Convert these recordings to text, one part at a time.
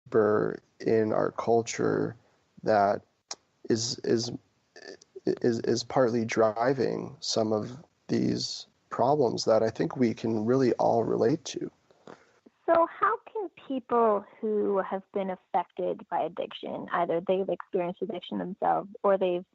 deeper in our culture that is partly driving some of these problems that I think we can really all relate to. So how can people who have been affected by addiction, either they've experienced addiction themselves or they've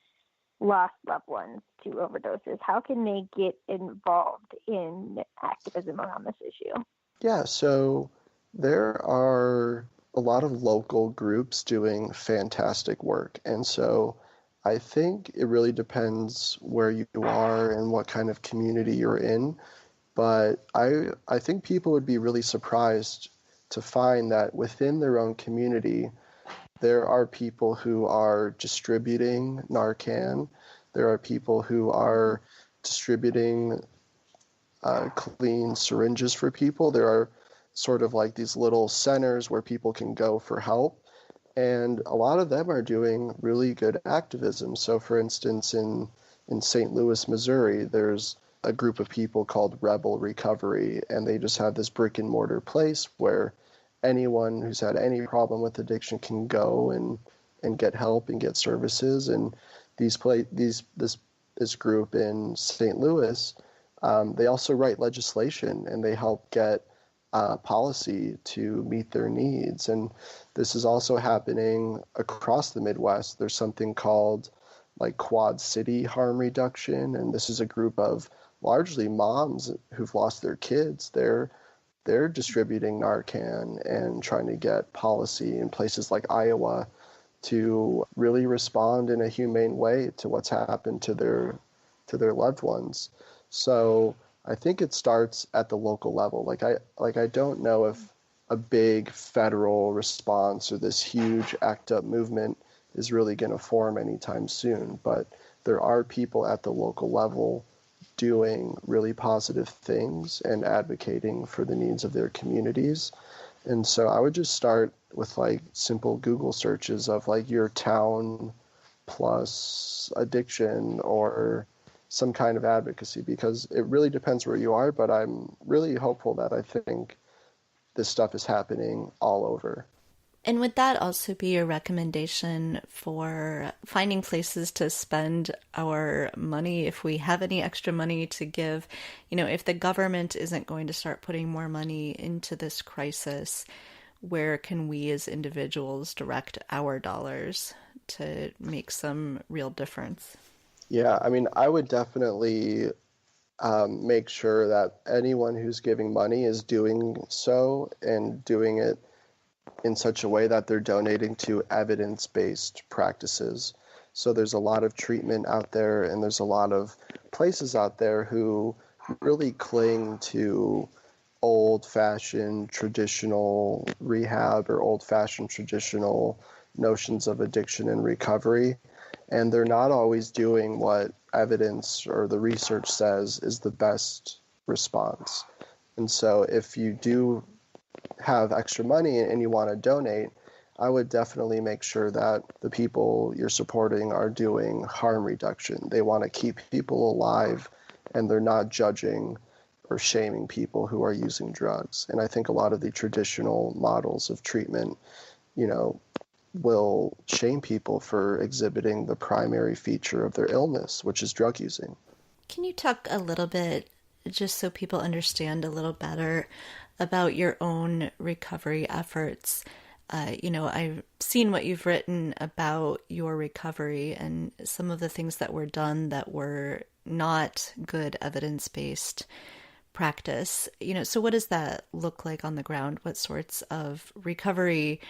lost loved ones to overdoses, how can they get involved in activism around this issue? Yeah, so there are a lot of local groups doing fantastic work. And so I think it really depends where you are and what kind of community you're in. But I think people would be really surprised to find that within their own community, there are people who are distributing Narcan. There are people who are distributing clean syringes for people. There are sort of like these little centers where people can go for help. And a lot of them are doing really good activism. So for instance, in St. Louis, Missouri, there's a group of people called Rebel Recovery, and they just have this brick and mortar place where anyone who's had any problem with addiction can go and get help and get services. And this group in St. Louis, they also write legislation and they help get policy to meet their needs. And this is also happening across the Midwest. There's something called like Quad City Harm Reduction, and this is a group of largely moms who've lost their kids. They're distributing Narcan and trying to get policy in places like Iowa to really respond in a humane way to what's happened to their loved ones. So I think it starts at the local level. I don't know if a big federal response or this huge ACT UP movement is really going to form anytime soon, but there are people at the local level doing really positive things and advocating for the needs of their communities. And so I would just start with like simple Google searches of like your town plus addiction or some kind of advocacy, because it really depends where you are, but I'm really hopeful that I think this stuff is happening all over. And would that also be a recommendation for finding places to spend our money if we have any extra money to give? You know, if the government isn't going to start putting more money into this crisis, where can we as individuals direct our dollars to make some real difference? Yeah, I mean, I would definitely make sure that anyone who's giving money is doing so and doing it in such a way that they're donating to evidence-based practices. So there's a lot of treatment out there, and there's a lot of places out there who really cling to old-fashioned traditional rehab or old-fashioned traditional notions of addiction and recovery. And they're not always doing what evidence or the research says is the best response. And so if you do have extra money and you want to donate, I would definitely make sure that the people you're supporting are doing harm reduction. They want to keep people alive, and they're not judging or shaming people who are using drugs. And I think a lot of the traditional models of treatment, will shame people for exhibiting the primary feature of their illness, which is drug using. Can you talk a little bit, just so people understand a little better, about your own recovery efforts? I've seen what you've written about your recovery and some of the things that were done that were not good evidence-based practice. So what does that look like on the ground? What sorts of recovery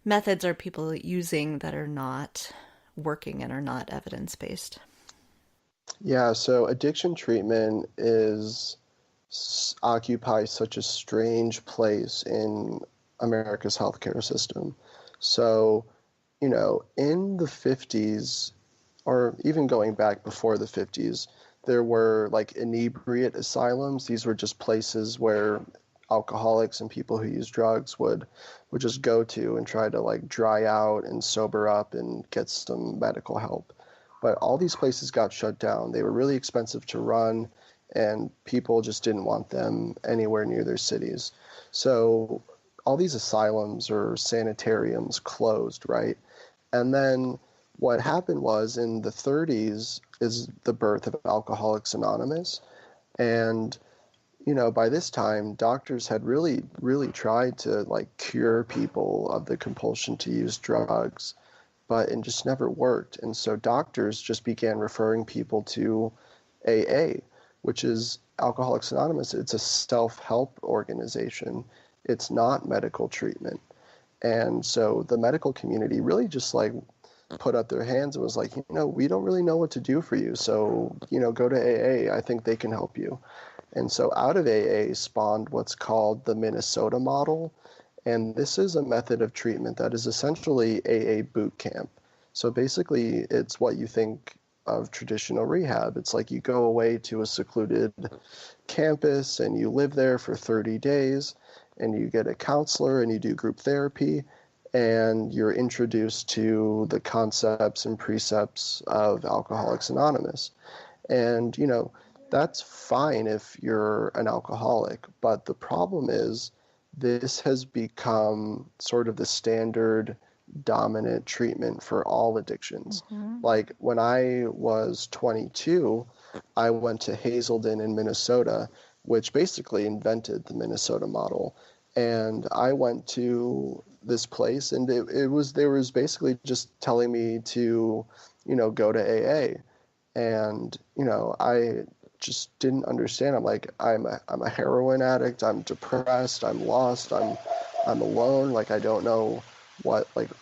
methods are people using that are not working and are not evidence-based? Yeah, so addiction treatment occupies such a strange place in America's healthcare system. So, in the 50s, or even going back before the 50s, there were like inebriate asylums. These were just places where alcoholics and people who use drugs would just go to and try to like dry out and sober up and get some medical help. But all these places got shut down. They were really expensive to run, and people just didn't want them anywhere near their cities. So all these asylums or sanitariums closed, right? And then what happened was in the 30s is the birth of Alcoholics Anonymous. And, by this time, doctors had really, really tried to like cure people of the compulsion to use drugs, but it just never worked. And so doctors just began referring people to AA, which is Alcoholics Anonymous. It's a self-help organization. It's not medical treatment. And so the medical community really just like put up their hands and was like, we don't really know what to do for you. So, go to AA. I think they can help you. And so out of AA spawned what's called the Minnesota model. And this is a method of treatment that is essentially AA boot camp. So basically, it's what you think of traditional rehab. It's like you go away to a secluded campus and you live there for 30 days and you get a counselor and you do group therapy and you're introduced to the concepts and precepts of Alcoholics Anonymous. And, that's fine if you're an alcoholic, but the problem is this has become sort of the standard dominant treatment for all addictions. Mm-hmm. Like when I was 22, I went to Hazelden in Minnesota, which basically invented the Minnesota model. And I went to this place and it was basically just telling me to, go to AA. And, I just didn't understand. I'm like, I'm a heroin addict. I'm depressed. I'm lost. I'm alone. Like, I don't know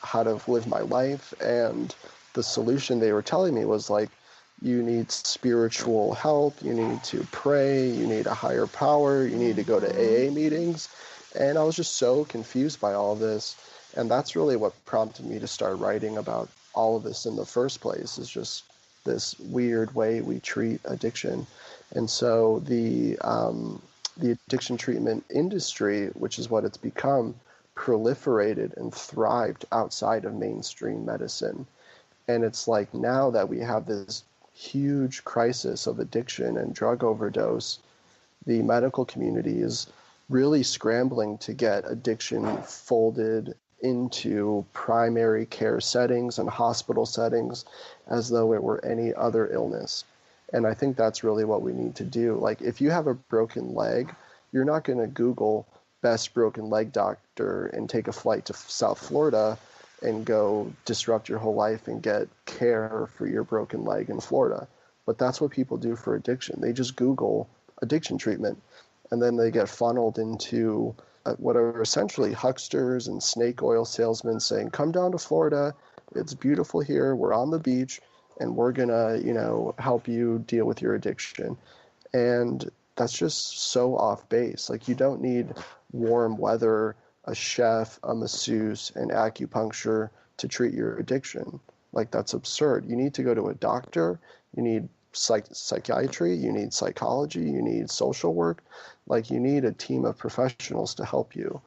how to live my life. And the solution they were telling me was like, you need spiritual help. You need to pray. You need a higher power. You need to go to AA meetings. And I was just so confused by all this. And that's really what prompted me to start writing about all of this in the first place, is just this weird way we treat addiction. And so the addiction treatment industry, which is what it's become, proliferated and thrived outside of mainstream medicine. And it's like now that we have this huge crisis of addiction and drug overdose, the medical community is really scrambling to get addiction folded into primary care settings and hospital settings as though it were any other illness. And I think that's really what we need to do. Like, if you have a broken leg, you're not going to Google best broken leg doctor and take a flight to South Florida and go disrupt your whole life and get care for your broken leg in Florida. But that's what people do for addiction. They just Google addiction treatment, and then they get funneled into what are essentially hucksters and snake oil salesmen saying, come down to Florida, it's beautiful here, we're on the beach, and we're gonna, help you deal with your addiction. And that's just so off base. Like, you don't need warm weather, a chef, a masseuse, and acupuncture to treat your addiction. Like, that's absurd. You need to go to a doctor, you need psychiatry, you need psychology, you need social work. Like, you need a team of professionals to help you.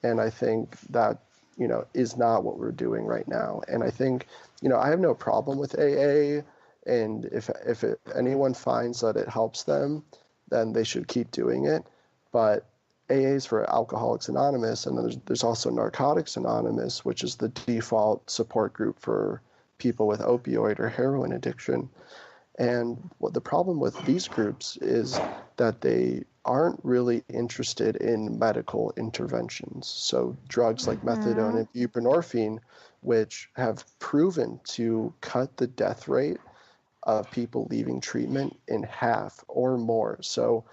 And I think that, is not what we're doing right now. And I think, I have no problem with AA. And if anyone finds that it helps them, then they should keep doing it. But AA is for Alcoholics Anonymous, and then there's also Narcotics Anonymous, which is the default support group for people with opioid or heroin addiction. And what the problem with these groups is that they aren't really interested in medical interventions. So drugs like methadone and buprenorphine, which have proven to cut the death rate of people leaving treatment in half or more. So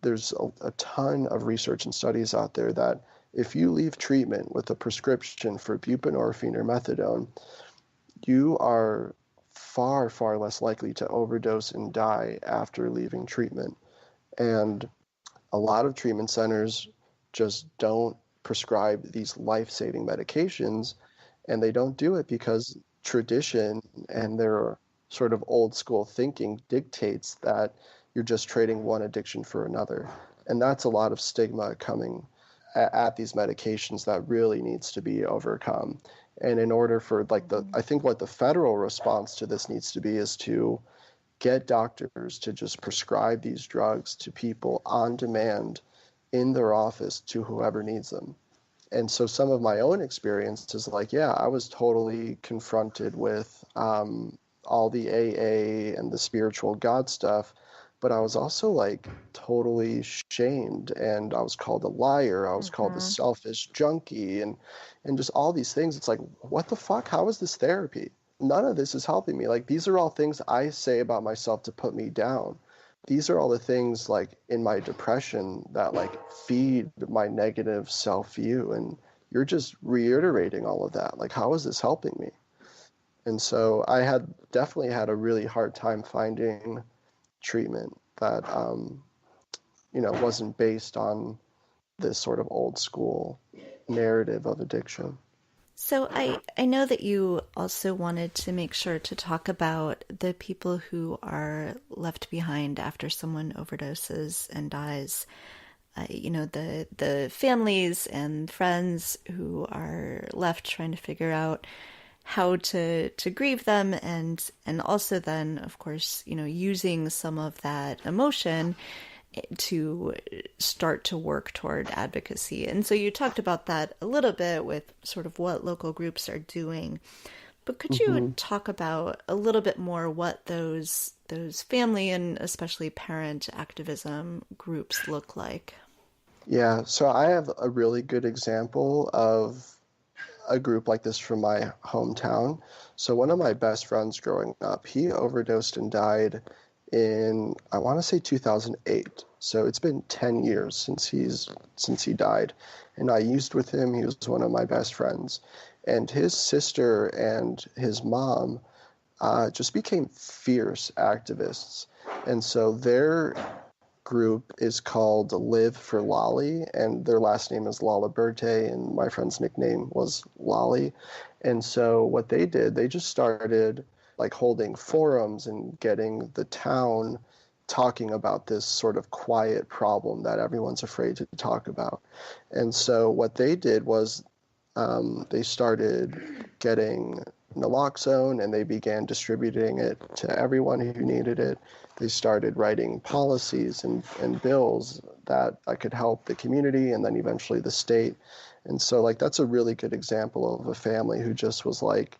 there's a ton of research and studies out there that if you leave treatment with a prescription for buprenorphine or methadone, you are far, far less likely to overdose and die after leaving treatment. And a lot of treatment centers just don't prescribe these life-saving medications, and they don't do it because tradition and their sort of old school thinking dictates that you're just trading one addiction for another. And that's a lot of stigma coming at these medications that really needs to be overcome. And in order for I think what the federal response to this needs to be is to get doctors to just prescribe these drugs to people on demand in their office to whoever needs them. And so some of my own experiences, like, yeah, I was totally confronted with all the AA and the spiritual God stuff, but I was also like totally shamed, and I was called a liar. I was called a Mm-hmm. selfish junkie, and just all these things. It's like, what the fuck? How is this therapy? None of this is helping me. Like, these are all things I say about myself to put me down. These are all the things like in my depression that like feed my negative self view, and you're just reiterating all of that. Like, how is this helping me? And so I had definitely had a really hard time finding treatment that wasn't based on this sort of old school narrative of addiction. So I know that you also wanted to make sure to talk about the people who are left behind after someone overdoses and dies. The families and friends who are left trying to figure out how to grieve them, and also then of course using some of that emotion to start to work toward advocacy. And so you talked about that a little bit with sort of what local groups are doing. But could you Mm-hmm. talk about a little bit more what those family and especially parent activism groups look like? Yeah, so I have a really good example of a group like this from my hometown. So one of my best friends growing up, he overdosed and died in, I want to say 2008. So it's been 10 years since he died. And I used with him. He was one of my best friends. And his sister and his mom just became fierce activists. And so their group is called Live for Lolly, and their last name is Laliberte, and my friend's nickname was Lolly. And so what they did, they just started like holding forums and getting the town talking about this sort of quiet problem that everyone's afraid to talk about. And so what they did was they started getting naloxone and they began distributing it to everyone who needed it. They started writing policies and bills that could help the community and then eventually the state. And so like that's a really good example of a family who just was like,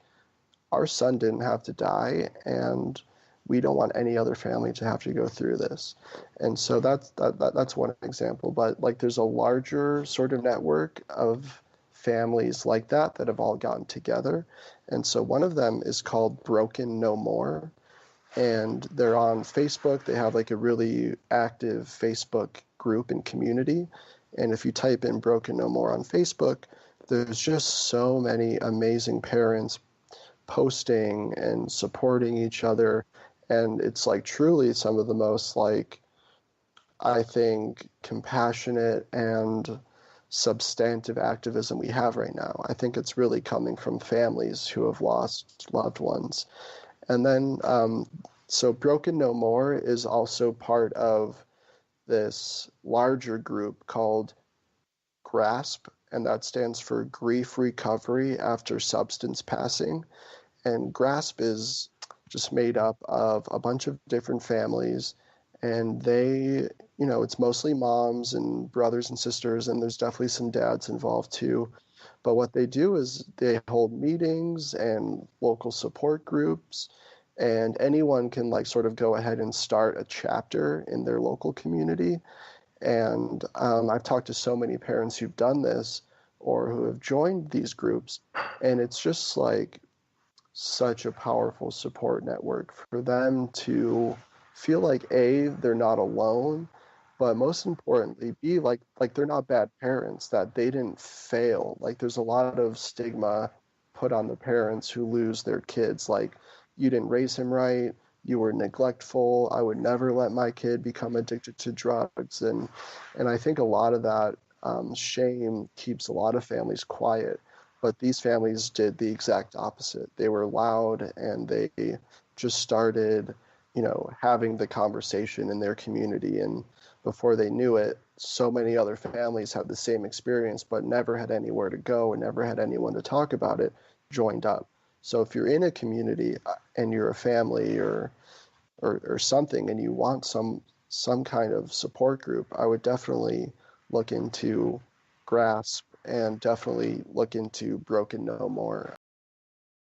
our son didn't have to die, and we don't want any other family to have to go through this. And so that's one example. But like there's a larger sort of network of families like that have all gotten together. And so one of them is called Broken No More, and they're on Facebook. They have like a really active Facebook group and community. And if you type in Broken No More on Facebook, there's just so many amazing parents posting and supporting each other. And it's like truly some of the most like, I think, compassionate and substantive activism we have right now. I think it's really coming from families who have lost loved ones. And then, so Broken No More is also part of this larger group called GRASP, and that stands for Grief Recovery After Substance Passing. And GRASP is just made up of a bunch of different families, and it's mostly moms and brothers and sisters, and there's definitely some dads involved too. But what they do is they hold meetings and local support groups, and anyone can like sort of go ahead and start a chapter in their local community. And I've talked to so many parents who've done this or who have joined these groups, and it's just like such a powerful support network for them to feel like A, they're not alone, but most importantly, B, like they're not bad parents, that they didn't fail. Like there's a lot of stigma put on the parents who lose their kids, like you didn't raise him right, you were neglectful, I would never let my kid become addicted to drugs. And I think a lot of that shame keeps a lot of families quiet. But these families did the exact opposite. They were loud and they just started, having the conversation in their community. And before they knew it, so many other families had the same experience, but never had anywhere to go and never had anyone to talk about it, joined up. So if you're in a community and you're a family or something and you want some kind of support group, I would definitely look into GRASP and definitely look into Broken No More.